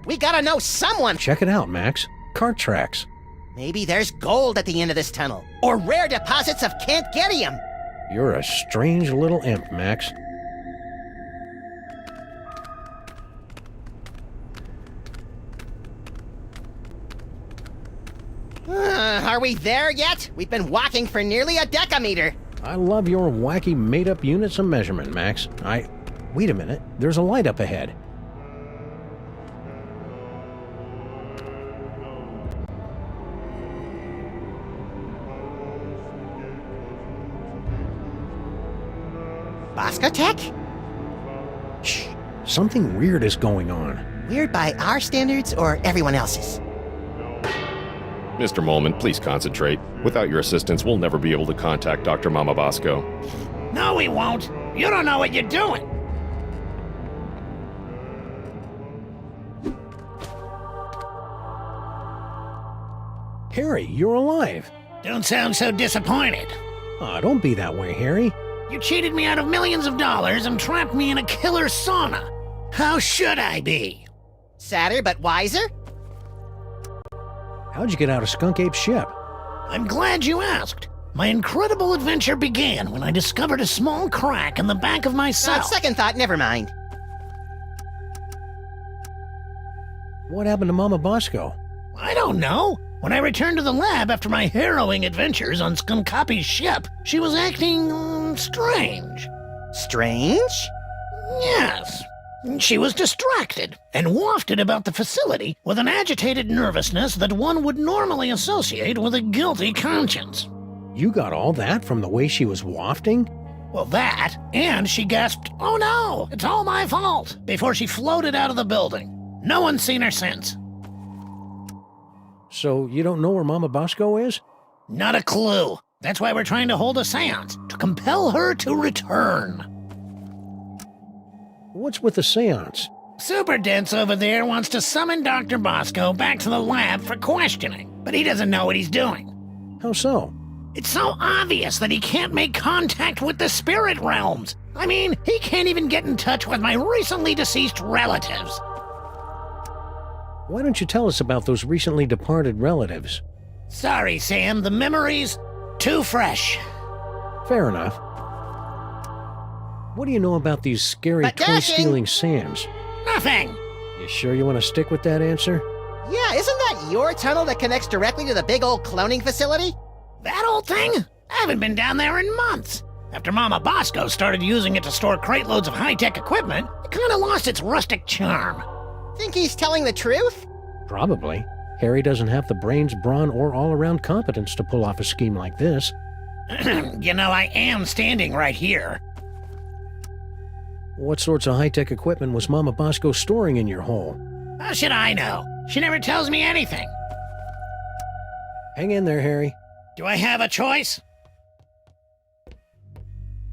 We gotta know someone. Check it out, Max. Cart tracks. Maybe there's gold at the end of this tunnel, or rare deposits of Cantgetium. You're a strange little imp, Max. Are we there yet? We've been walking for nearly a decameter. I love your wacky made-up units of measurement, Max. Wait a minute. There's a light up ahead. Boscotech? Shh. Something weird is going on. Weird by our standards or everyone else's? Mr. Molman, please concentrate. Without your assistance, we'll never be able to contact Dr. Mama Bosco. No, we won't. You don't know what you're doing. Harry, you're alive. Don't sound so disappointed. Aw, don't be that way, Harry. You cheated me out of millions of dollars and trapped me in a killer sauna. How should I be? Sadder but wiser? How'd you get out of Skunk Ape's ship? I'm glad you asked. My incredible adventure began when I discovered a small crack in the back of my On cell. second thought, never mind. What happened to Mama Bosco? I don't know. When I returned to the lab after my harrowing adventures on Skunkapi's ship, she was acting strange. Strange? Yes. She was distracted and wafted about the facility with an agitated nervousness that one would normally associate with a guilty conscience. You got all that from the way she was wafting? Well, that, and she gasped, "Oh no, it's all my fault," before she floated out of the building. No one's seen her since. So you don't know where Mama Bosco is? Not a clue. That's why we're trying to hold a seance, to compel her to return. What's with the seance? Super Dense over there wants to summon Dr. Bosco back to the lab for questioning, but he doesn't know what he's doing. How so? It's so obvious that he can't make contact with the spirit realms. I mean, he can't even get in touch with my recently deceased relatives. Why don't you tell us about those recently departed relatives? Sorry, Sam, the memories, too fresh. Fair enough. What do you know about these scary But dashing! toy-stealing Sams? Nothing. You sure you want to stick with that answer? Yeah, isn't that your tunnel that connects directly to the big old cloning facility? That old thing? I haven't been down there in months. After Mama Bosco started using it to store crate loads of high-tech equipment, it kind of lost its rustic charm. Think he's telling the truth? Probably. Harry doesn't have the brains, brawn, or all-around competence to pull off a scheme like this. You know, I am standing right here. What sorts of high-tech equipment was Mama Bosco storing in your hole? How should I know? She never tells me anything. Hang in there, Harry. Do I have a choice?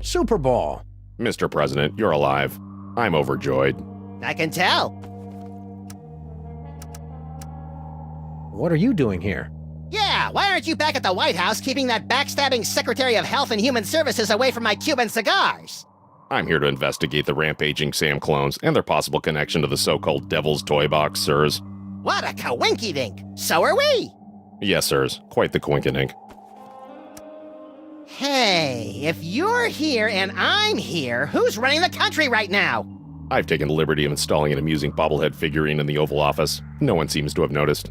Super Ball. Mr. President, you're alive. I'm overjoyed. I can tell. What are you doing here? Yeah, why aren't you back at the White House keeping that backstabbing Secretary of Health and Human Services away from my Cuban cigars? I'm here to investigate the rampaging Sam clones and their possible connection to the so-called Devil's Toy Box, sirs. What a coinky-dink! So are we! Yes, sirs. Quite the coinkydink. Hey, if you're here and I'm here, who's running the country right now? I've taken the liberty of installing an amusing bobblehead figurine in the Oval Office. No one seems to have noticed.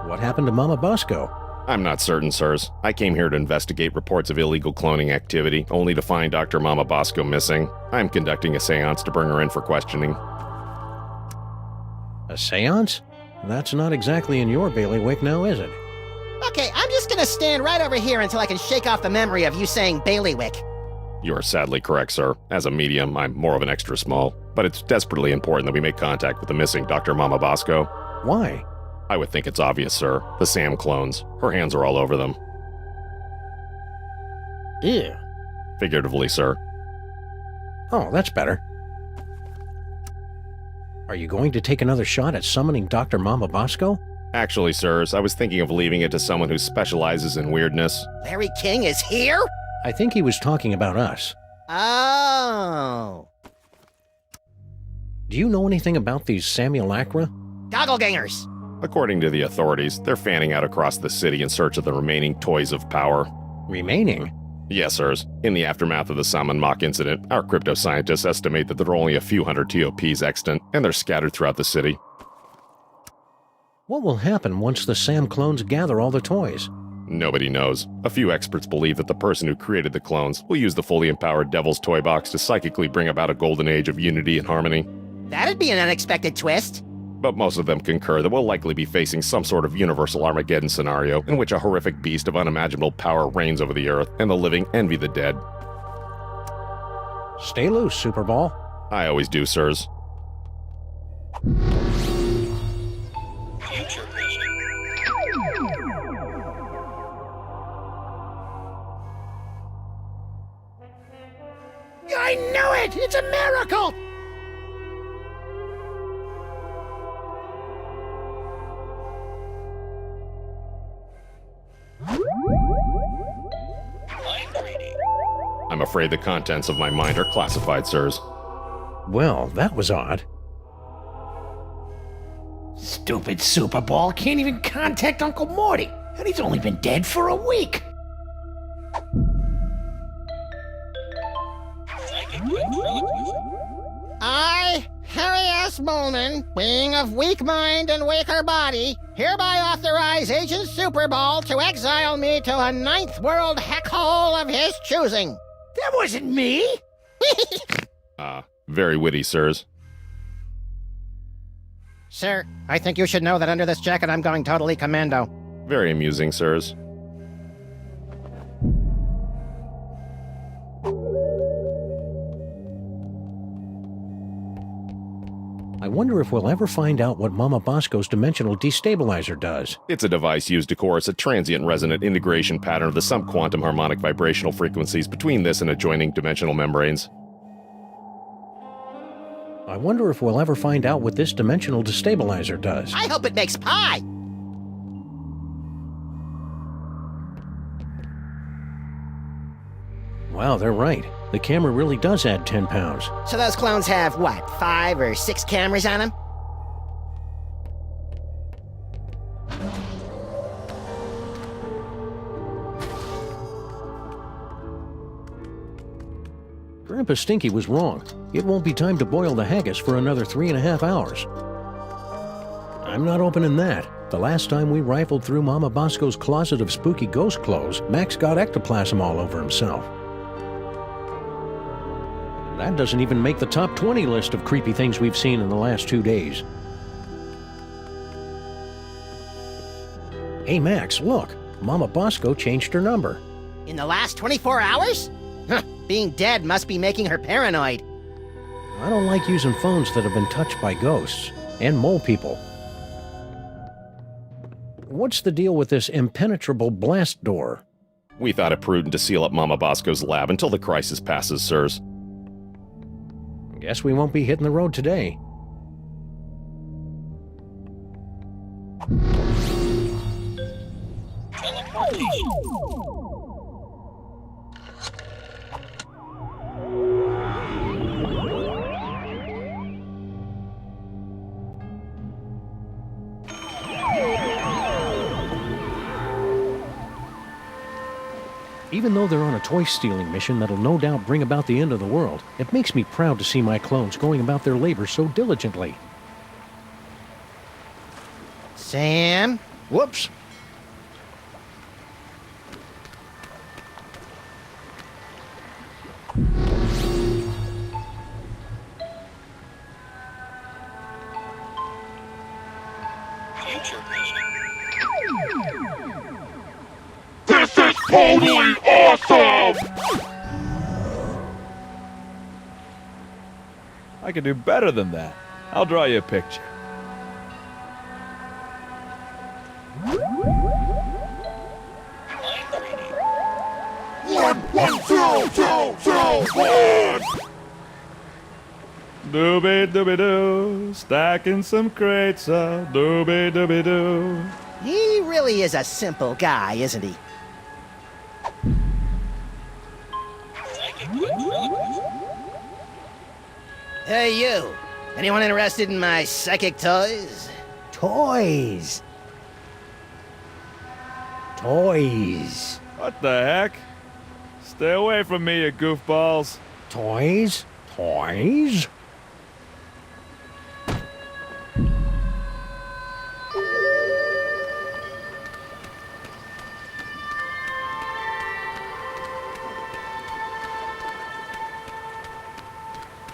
What happened to Mama Bosco? I'm not certain, sirs. I came here to investigate reports of illegal cloning activity, only to find Dr. Mama Bosco missing. I'm conducting a seance to bring her in for questioning. A seance? That's not exactly in your bailiwick now, is it? Okay, I'm just gonna stand right over here until I can shake off the memory of you saying bailiwick. You are sadly correct, sir. As a medium, I'm more of an extra small. But it's desperately important that we make contact with the missing Dr. Mama Bosco. Why? I would think it's obvious, sir. The Sam clones. Her hands are all over them. Ew. Figuratively, sir. Oh, that's better. Are you going to take another shot at summoning Dr. Mama Bosco? Actually, sirs, I was thinking of leaving it to someone who specializes in weirdness. Larry King is here? I think he was talking about us. Oh. Do you know anything about these simulacra? Doppelgangers. According to the authorities, they're fanning out across the city in search of the remaining toys of power. Remaining? Yes, sirs. In the aftermath of the Salmon Mock incident, our crypto scientists estimate that there are only a few hundred TOPs extant, and they're scattered throughout the city. What will happen once the Sam clones gather all the toys? Nobody knows. A few experts believe that the person who created the clones will use the fully empowered Devil's Toy Box to psychically bring about a golden age of unity and harmony. That'd be an unexpected twist. But most of them concur that we'll likely be facing some sort of universal Armageddon scenario in which a horrific beast of unimaginable power reigns over the earth, and the living envy the dead. Stay loose, Superball. I always do, sirs. Future vision. I knew it! It's a miracle! Mind reading. I'm afraid the contents of my mind are classified, sirs. Well, that was odd. Stupid Superball can't even contact Uncle Morty, and he's only been dead for a week. Psychic ventriloquism. I, Harry S. Molman, being of weak mind and weaker body, hereby authorize Agent Superball to exile me to a ninth world heckhole of his choosing. That wasn't me! Very witty, sirs. Sir, I think you should know that under this jacket I'm going totally commando. Very amusing, sirs. I wonder if we'll ever find out what Mama Bosco's dimensional destabilizer does. It's a device used to coerce a transient resonant integration pattern of the subquantum harmonic vibrational frequencies between this and adjoining dimensional membranes. I wonder if we'll ever find out what this dimensional destabilizer does. I hope it makes pie! Wow, they're right. The camera really does add 10 pounds. So those clones have, what, 5 or 6 cameras on them? Grandpa Stinky was wrong. It won't be time to boil the haggis for another 3.5 hours. I'm not opening that. The last time we rifled through Mama Bosco's closet of spooky ghost clothes, Max got ectoplasm all over himself. That doesn't even make the top 20 list of creepy things we've seen in the last 2 days. Hey Max, look! Mama Bosco changed her number. In the last 24 hours? Huh, being dead must be making her paranoid. I don't like using phones that have been touched by ghosts and mole people. What's the deal with this impenetrable blast door? We thought it prudent to seal up Mama Bosco's lab until the crisis passes, sirs. Guess we won't be hitting the road today. Teleportation. Even though they're on a toy-stealing mission that'll no doubt bring about the end of the world, it makes me proud to see my clones going about their labor so diligently. Sam? Whoops! Future vision. This is totally awesome! I can do better than that. I'll draw you a picture. Mind reading. 1, 2, 2, 2, 1! Doobie doobie doo, stacking some crates up. Doobie doobie doo. He really is a simple guy, isn't he? Psychic ventriloquism. Hey, you. Anyone interested in my psychic toys? Toys. Toys. What the heck? Stay away from me, you goofballs. Toys? Toys?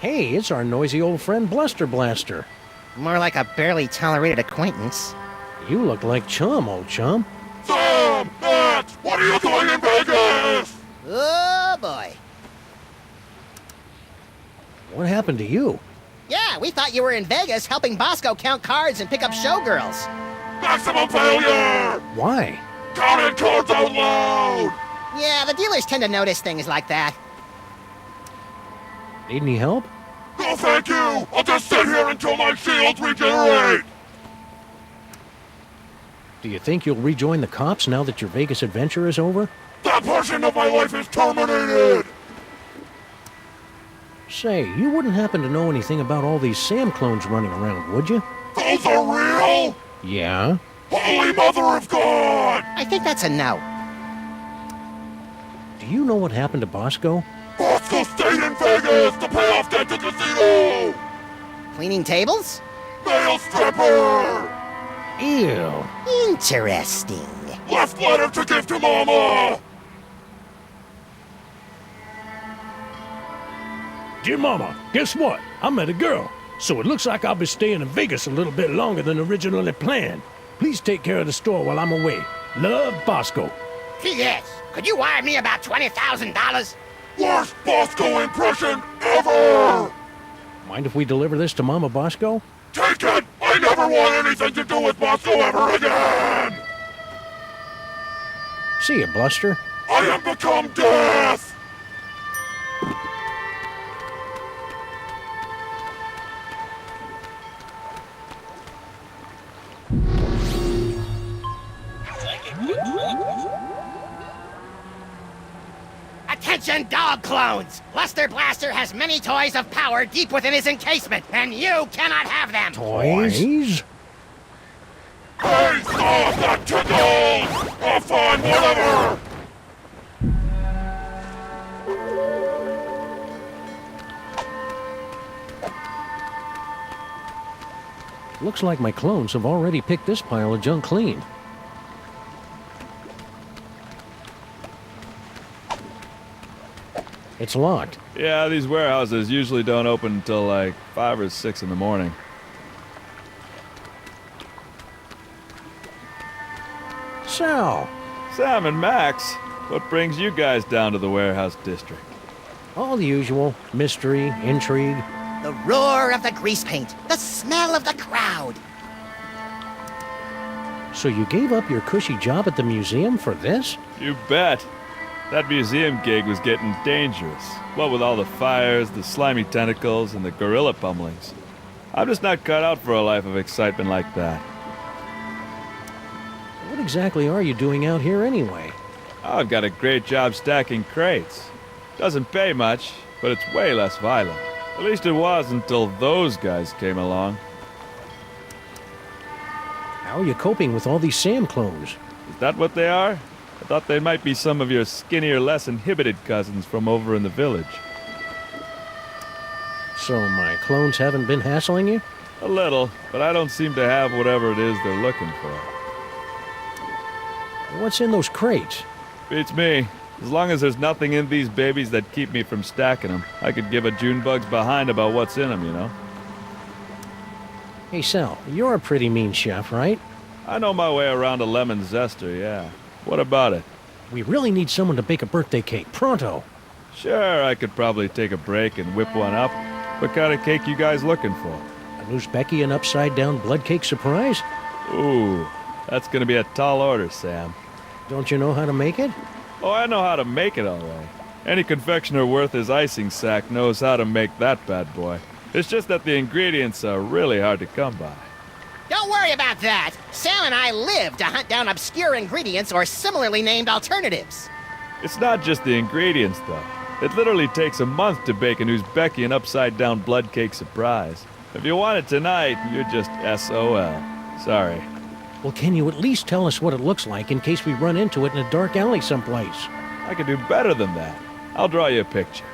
Hey, it's our noisy old friend Bluster Blaster. More like a barely tolerated acquaintance. You look like Chum, old chum. Sam! Max! What are you doing in Vegas? Oh boy. What happened to you? Yeah, we thought you were in Vegas helping Bosco count cards and pick up showgirls. Maximum failure! Why? Counting cards out loud! Yeah, the dealers tend to notice things like that. Need any help? No thank you! I'll just sit here until my shields regenerate! Do you think you'll rejoin the cops now that your Vegas adventure is over? That portion of my life is terminated! Say, you wouldn't happen to know anything about all these Sam clones running around, would you? Those are real? Yeah? Holy Mother of God! I think that's a no. Do you know what happened to Bosco? Bosco stayed in Vegas to pay off debt to casino! Cleaning tables? Male stripper! Ew. Interesting. Left letter to give to Mama! Dear Mama, guess what? I met a girl, so it looks like I'll be staying in Vegas a little bit longer than originally planned. Please take care of the store while I'm away. Love, Bosco. P.S. Could you wire me about $20,000? Worst Bosco impression ever! Mind if we deliver this to Mama Bosco? Take it! I never want anything to do with Bosco ever again! See ya, Bluster. I am become death! Psychic ventriloquist. Attention, dog clones! Luster Blaster has many toys of power deep within his encasement, and you cannot have them! Toys? Hey, stop! That tickles! Oh, fine, whatever! Looks like my clones have already picked this pile of junk clean. It's locked. Yeah, these warehouses usually don't open until like 5 or 6 in the morning. Sal, Sam and Max, what brings you guys down to the warehouse district? all the usual. Mystery, intrigue. The roar of the grease paint. The smell of the crowd. So you gave up your cushy job at the museum for this? You bet. That museum gig was getting dangerous. What with all the fires, the slimy tentacles, and the gorilla pummelings. I'm just not cut out for a life of excitement like that. What exactly are you doing out here anyway? Oh, I've got a great job stacking crates. Doesn't pay much, but it's way less violent. At least it was until those guys came along. How are you coping with all these Sam clones? Is that what they are? I thought they might be some of your skinnier, less inhibited cousins from over in the village. So my clones haven't been hassling you? A little, but I don't seem to have whatever it is they're looking for. What's in those crates? Beats me. As long as there's nothing in these babies that keep me from stacking them, I could give a June bug's behind about what's in them, you know? Hey Sal, you're a pretty mean chef, right? I know my way around a lemon zester, yeah. What about it? We really need someone to bake a birthday cake, pronto. Sure, I could probably take a break and whip one up. What kind of cake you guys looking for? A loose Becky an upside-down blood cake surprise? Ooh, that's gonna be a tall order, Sam. Don't you know how to make it? Oh, I know how to make it all right. Any confectioner worth his icing sack knows how to make that bad boy. It's just that the ingredients are really hard to come by. Don't worry about that. Sam and I live to hunt down obscure ingredients or similarly named alternatives. It's not just the ingredients, though. It literally takes a month to bake an Uzbekian upside-down blood cake surprise. If you want it tonight, you're just SOL. Sorry. Well, can you at least tell us what it looks like in case we run into it in a dark alley someplace? I can do better than that. I'll draw you a picture.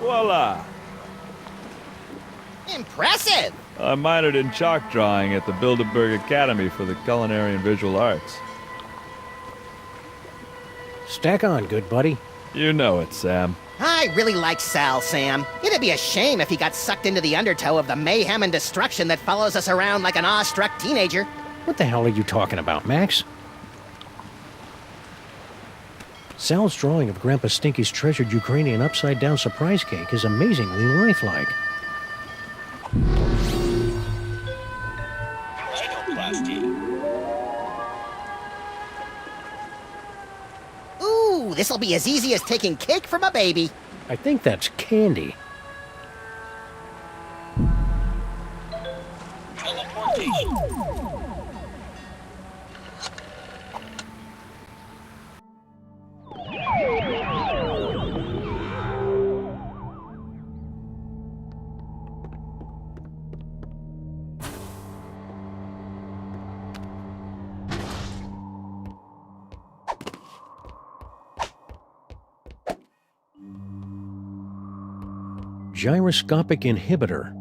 Voila! Impressive! I minored in chalk drawing at the Bilderberg Academy for the Culinary and Visual Arts. Stack on, good buddy. You know it, Sam. I really like Sal, Sam. It'd be a shame if he got sucked into the undertow of the mayhem and destruction that follows us around like an awestruck teenager. What the hell are you talking about, Max? Sal's drawing of Grandpa Stinky's treasured Ukrainian upside-down surprise cake is amazingly lifelike. Ooh, this'll be as easy as taking cake from a baby. I think that's candy. Gyroscopic inhibitor.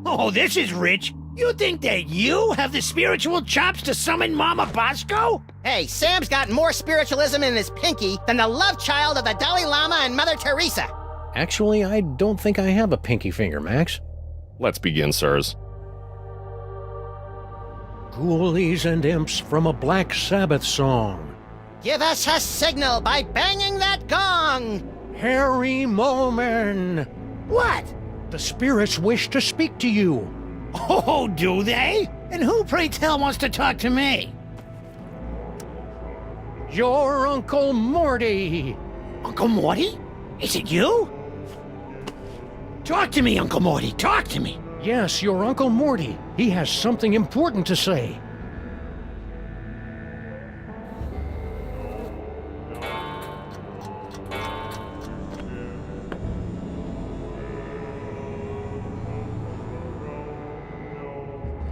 Oh, this is rich. You think that you have the spiritual chops to summon Mama Bosco? Hey, Sam's got more spiritualism in his pinky than the love child of the Dalai Lama and Mother Teresa. Actually, I don't think I have a pinky finger, Max. Let's begin, sirs. Ghoulies and imps from a Black Sabbath song. Give us a signal by banging that gong. Harry Moleman. What? The spirits wish to speak to you. Oh, do they? And who, pray tell, wants to talk to me? Your Uncle Morty. Uncle Morty? Is it you? Talk to me, Uncle Morty. Talk to me. Yes, your Uncle Morty. He has something important to say.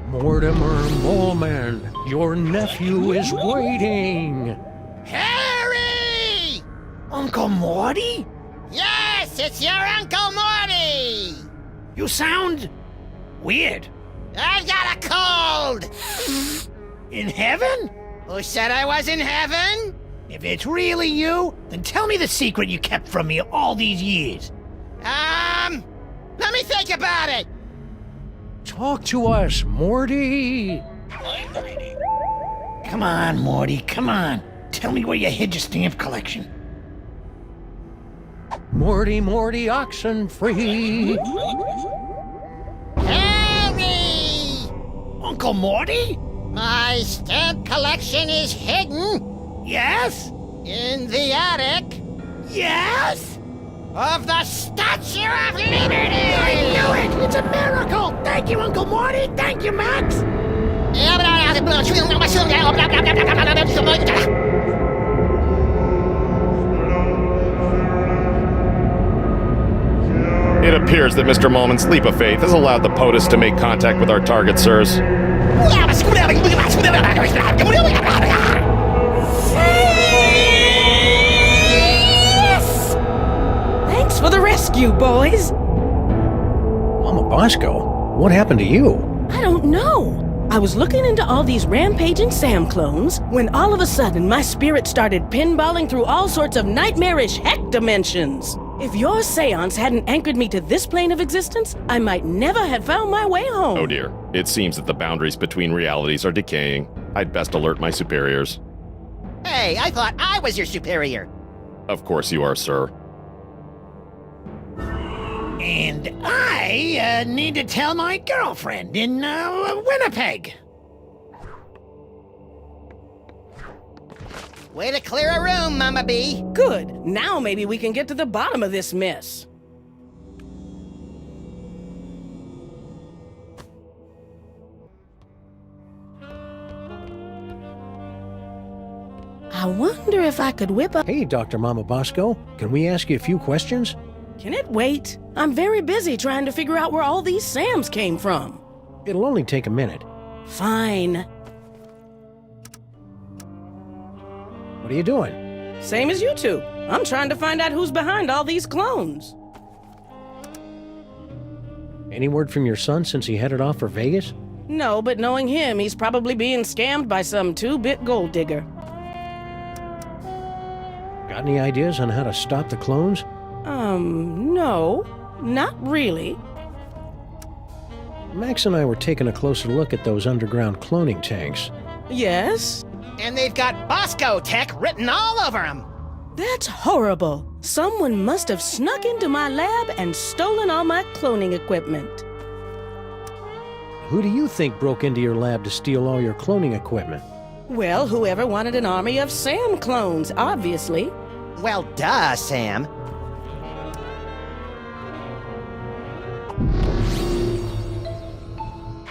Mortimer Moleman, your nephew is waiting. Harry! Uncle Morty? Yes, it's your Uncle Morty! You sound weird. I've got a cold! In heaven? Who said I was in heaven? If it's really you, then tell me the secret you kept from me all these years. Let me think about it. Talk to us, Morty. Come on, Morty, come on. Tell me where you hid your stamp collection. Morty, Oxenfree. Harry! Uncle Morty? My stamp collection is hidden Yes? in the attic Yes? of the Statue of Liberty! I knew it! It's a miracle! Thank you, Uncle Morty! Thank you, Max! It appears that Mr. Moleman's leap of faith has allowed the POTUS to make contact with our target, sirs. Thanks for the rescue, boys. Mama Bosco, what happened to you? I don't know. I was looking into all these rampaging Sam clones when all of a sudden my spirit started pinballing through all sorts of nightmarish heck dimensions. If your seance hadn't anchored me to this plane of existence, I might never have found my way home. Oh dear. It seems that the boundaries between realities are decaying. I'd best alert my superiors. Hey, I thought I was your superior. Of course you are, sir. And I need to tell my girlfriend in Winnipeg. Way to clear a room, Mama B. Good. Now maybe we can get to the bottom of this mess. I wonder if I could whip up... Hey, Dr. Mama Bosco, can we ask you a few questions? Can it wait? I'm very busy trying to figure out where all these Sams came from. It'll only take a minute. Fine. What are you doing? Same as you two. I'm trying to find out who's behind all these clones. Any word from your son since he headed off for Vegas? No, but knowing him, he's probably being scammed by some two-bit gold digger. Got any ideas on how to stop the clones? No, not really. Max and I were taking a closer look at those underground cloning tanks. Yes? And they've got Bosco Tech written all over them. That's horrible. Someone must have snuck into my lab and stolen all my cloning equipment. Who do you think broke into your lab to steal all your cloning equipment? Well, whoever wanted an army of Sam clones, obviously. Well, duh, Sam.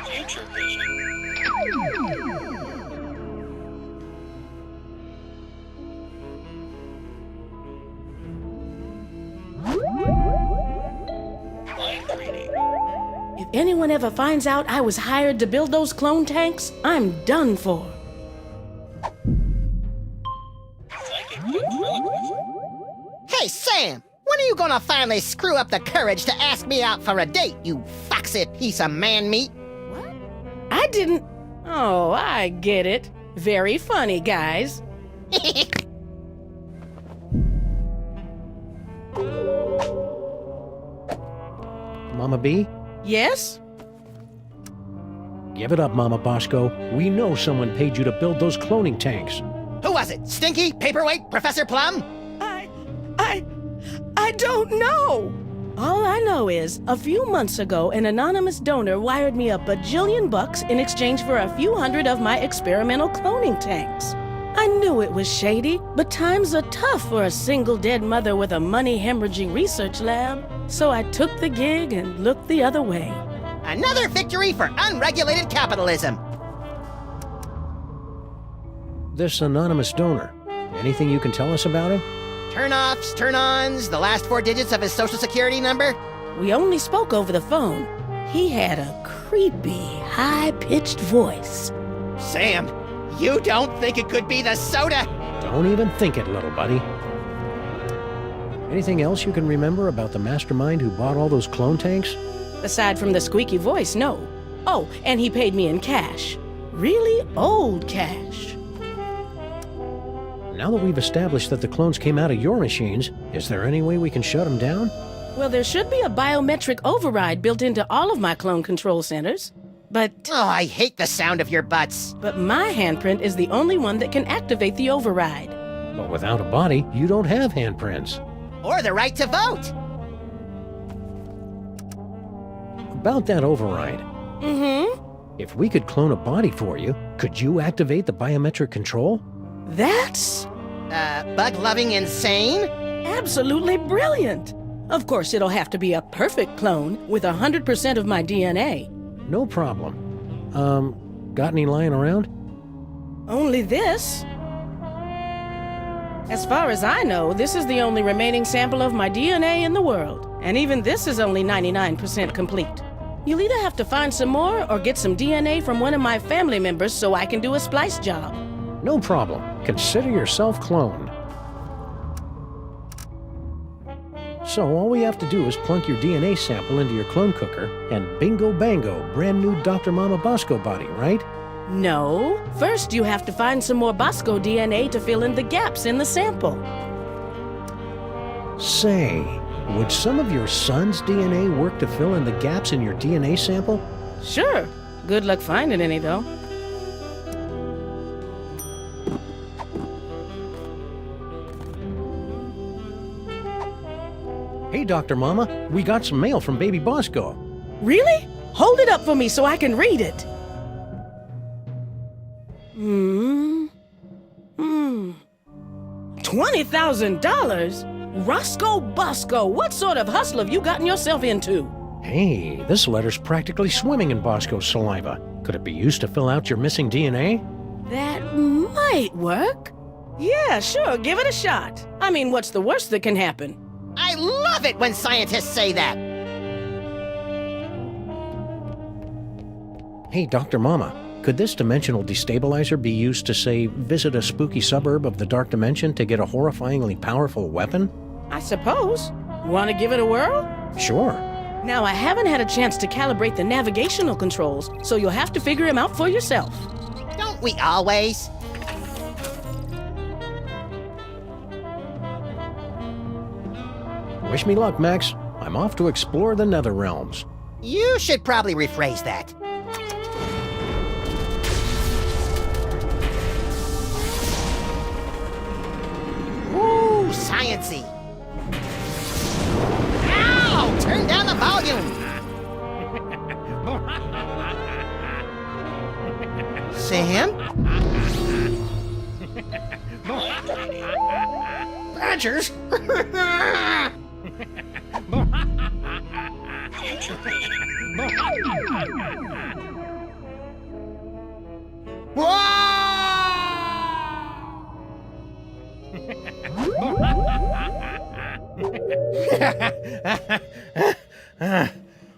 Future vision. Mind reading. If anyone ever finds out I was hired to build those clone tanks, I'm done for. Psychic ventriloquist. Hey, Sam! When are you gonna finally screw up the courage to ask me out for a date, you foxy piece of man meat? What? I didn't... Oh, I get it. Very funny, guys. Mama B? Yes? Give it up, Mama Bosco. We know someone paid you to build those cloning tanks. Who was it? Stinky? Paperweight? Professor Plum? I don't know. All I know is, a few months ago, an anonymous donor wired me a bajillion bucks in exchange for a few hundred of my experimental cloning tanks. I knew it was shady, but times are tough for a single dead mother with a money-hemorrhaging research lab. So I took the gig and looked the other way. Another victory for unregulated capitalism. This anonymous donor, anything you can tell us about him? Turn-offs, turn-ons, the last 4 digits of his social security number? We only spoke over the phone. He had a creepy, high-pitched voice. Sam, you don't think it could be the soda? Don't even think it, little buddy. Anything else you can remember about the mastermind who bought all those clone tanks? Aside from the squeaky voice, no. Oh, and he paid me in cash. Really old cash. Now that we've established that the clones came out of your machines, is there any way we can shut them down? Well, there should be a biometric override built into all of my clone control centers. But Oh, I hate the sound of your butts. my handprint is the only one that can activate the override. But without a body, you don't have handprints. Or the right to vote. About that override, Mm-hmm. if we could clone a body for you, could you activate the biometric control? That's Bug-loving insane? absolutely brilliant. Of course, it'll have to be a perfect clone with 100% of my DNA. No problem. Got any lying around? Only this. As far as I know, this is the only remaining sample of my DNA in the world. And even this is only 99% complete. You'll either have to find some more or get some DNA from one of my family members so I can do a splice job. No problem. Consider yourself cloned. So all we have to do is plunk your DNA sample into your clone cooker, and bingo bango, brand new Dr. Mama Bosco body, right? No. First, you have to find some more Bosco DNA to fill in the gaps in the sample. Say, would some of your son's DNA work to fill in the gaps in your DNA sample? Sure. Good luck finding any, though. Hey, Dr. Mama, we got some mail from Baby Bosco. Really? Hold it up for me so I can read it. $20,000? Roscoe Bosco, what sort of hustle have you gotten yourself into? Hey, this letter's practically swimming in Bosco's saliva. Could it be used to fill out your missing DNA? That might work. Yeah, sure, give it a shot. I mean, what's the worst that can happen? I love it when scientists say that. Hey, Dr. Mama, could this dimensional destabilizer be used to, say, visit a spooky suburb of the dark dimension to get a horrifyingly powerful weapon? I suppose. Want to give it a whirl? Sure. Now, I haven't had a chance to calibrate the navigational controls, so you'll have to figure them out for yourself. Don't we always? Wish me luck, Max. I'm off to explore the nether realms. You should probably rephrase that. Ooh, science-y. Ow! Turn down the volume! Sam? Badgers? Future me.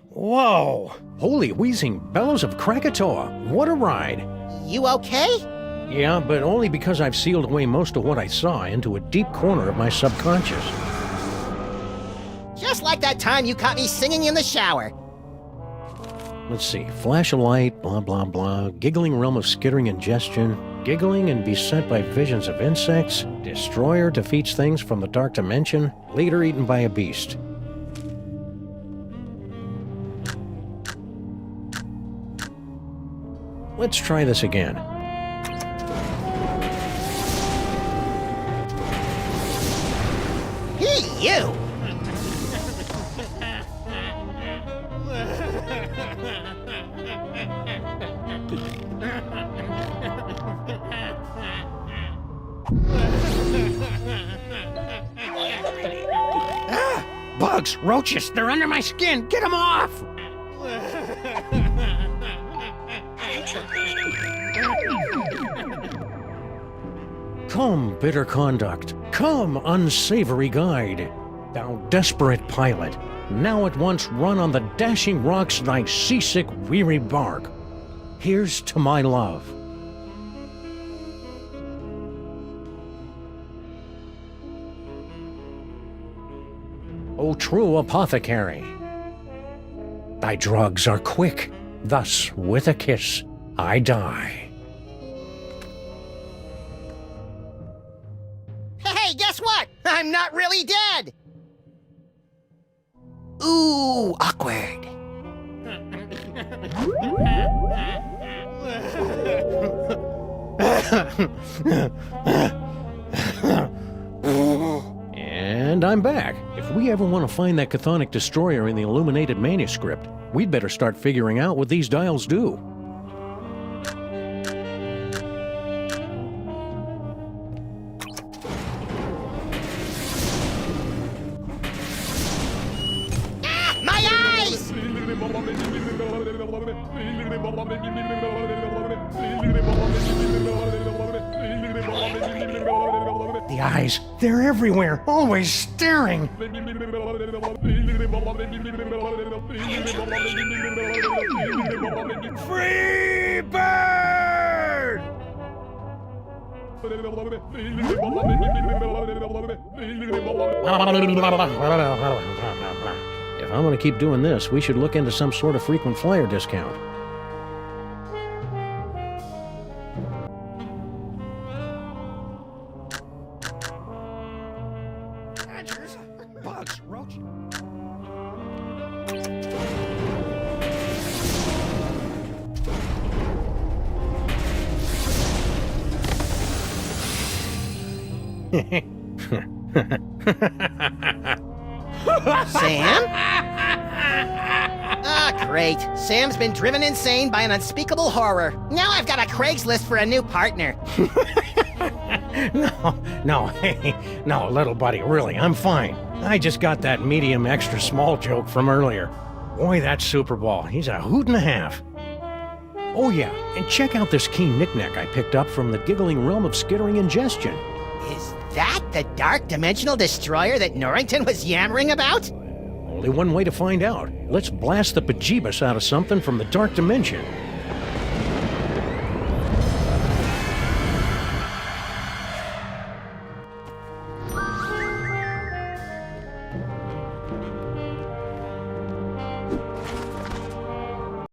Whoa! Holy wheezing bellows of Krakatoa! What a ride! You okay? Yeah, but only because I've sealed away most of what I saw into a deep corner of my subconscious. Just like that time you caught me singing in the shower. Let's see. Flash of light, blah blah blah, giggling realm of skittering ingestion, giggling and beset by visions of insects, destroyer defeats things from the dark dimension, later eaten by a beast. Let's try this again. Hey, you! Bugs, roaches, they're under my skin. Get them off! Future me. Come, bitter conduct. Come, unsavory guide. Thou desperate pilot, now at once run on the dashing rocks thy seasick, weary bark. Here's to my love. O true apothecary, thy drugs are quick, thus with a kiss I die. Hey, guess what? I'm not really dead! Ooh, awkward. And I'm back. If we ever want to find that chthonic destroyer in the illuminated manuscript, we'd better start figuring out what these dials do. Ah, my eyes! The eyes, they're everywhere, always staring. Free bird! If I'm going to keep doing this, we should look into some sort of frequent flyer discount. Badgers, bugs, roaches. Sam? Ah, great. Sam's been driven insane by an unspeakable horror. Now I've got a Craigslist for a new partner. No, little buddy, really, I'm fine. I just got that medium extra small joke from earlier. Boy, that Super Ball, he's a hoot and a half. Oh yeah, and check out this keen knick-knack I picked up from the giggling realm of skittering ingestion. Is that the dark dimensional destroyer that Norrington was yammering about? Only one way to find out. Let's blast the bejeebus out of something from the dark dimension.